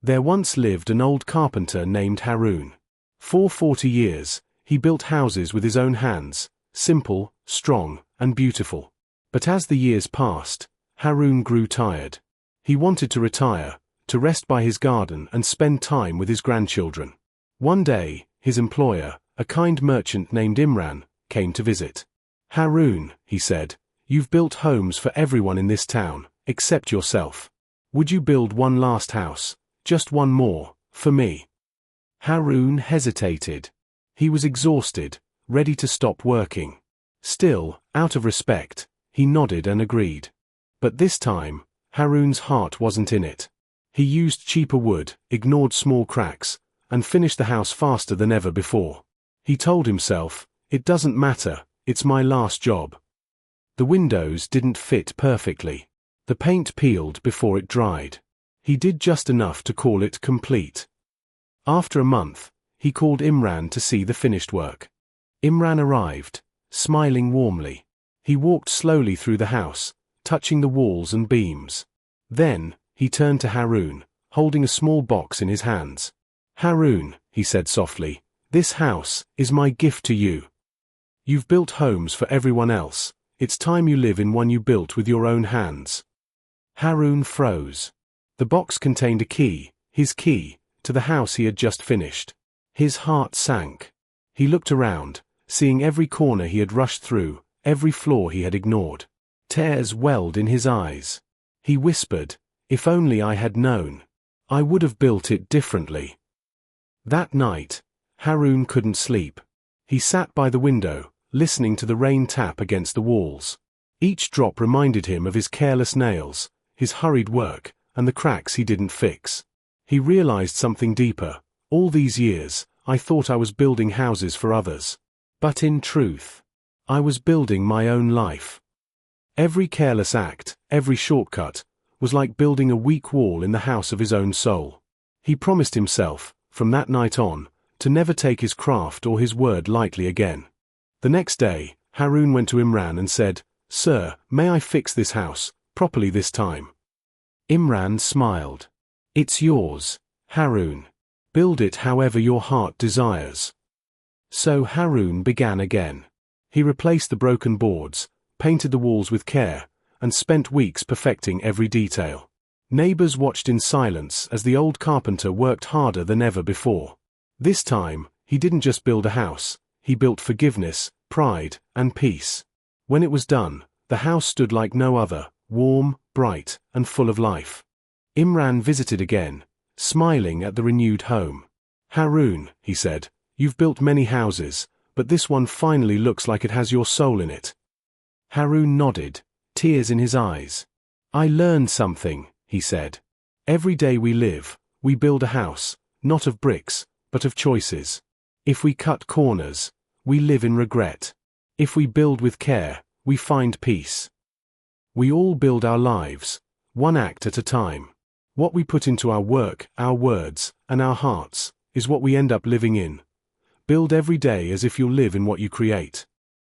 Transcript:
There once lived an old carpenter named Harun. For 40 years, he built houses with his own hands, simple, strong, and beautiful. But as the years passed, Harun grew tired. He wanted to retire, to rest by his garden and spend time with his grandchildren. One day, his employer, a kind merchant named Imran, came to visit. "Harun," he said, "you've built homes for everyone in this town, except yourself. Would you build one last house, just one more, for me?" Harun hesitated. He was exhausted, ready to stop working. Still, out of respect, he nodded and agreed. But this time, Harun's heart wasn't in it. He used cheaper wood, ignored small cracks, and finished the house faster than ever before. He told himself, "It doesn't matter, it's my last job." The windows didn't fit perfectly. The paint peeled before it dried. He did just enough to call it complete. After a month, he called Imran to see the finished work. Imran arrived, smiling warmly. He walked slowly through the house, touching the walls and beams. Then, he turned to Harun, holding a small box in his hands. "Harun," he said softly, "this house is my gift to you. You've built homes for everyone else. It's time you live in one you built with your own hands." Harun froze. The box contained a key, his key, to the house he had just finished. His heart sank. He looked around, seeing every corner he had rushed through, every floor he had ignored. Tears welled in his eyes. He whispered, "If only I had known. I would have built it differently." That night, Harun couldn't sleep. He sat by the window, listening to the rain tap against the walls. Each drop reminded him of his careless nails, his hurried work, and the cracks he didn't fix. He realized something deeper. All these years, I thought I was building houses for others. But in truth, I was building my own life. Every careless act, every shortcut, was like building a weak wall in the house of his own soul. He promised himself, from that night on, to never take his craft or his word lightly again. The next day, Harun went to Imran and said, "Sir, may I fix this house, properly this time?" Imran smiled. "It's yours, Harun. Build it however your heart desires." So Harun began again. He replaced the broken boards, painted the walls with care, and spent weeks perfecting every detail. Neighbors watched in silence as the old carpenter worked harder than ever before. This time, he didn't just build a house, he built forgiveness, pride, and peace. When it was done, the house stood like no other, warm, bright, and full of life. Imran visited again, smiling at the renewed home. "Harun," he said, "you've built many houses, but this one finally looks like it has your soul in it." Harun nodded, tears in his eyes. "I learned something," he said. "Every day we live, we build a house, not of bricks, but of choices. If we cut corners, we live in regret. If we build with care, we find peace. We all build our lives, one act at a time. What we put into our work, our words, and our hearts, is what we end up living in. Build every day as if you'll live in what you create."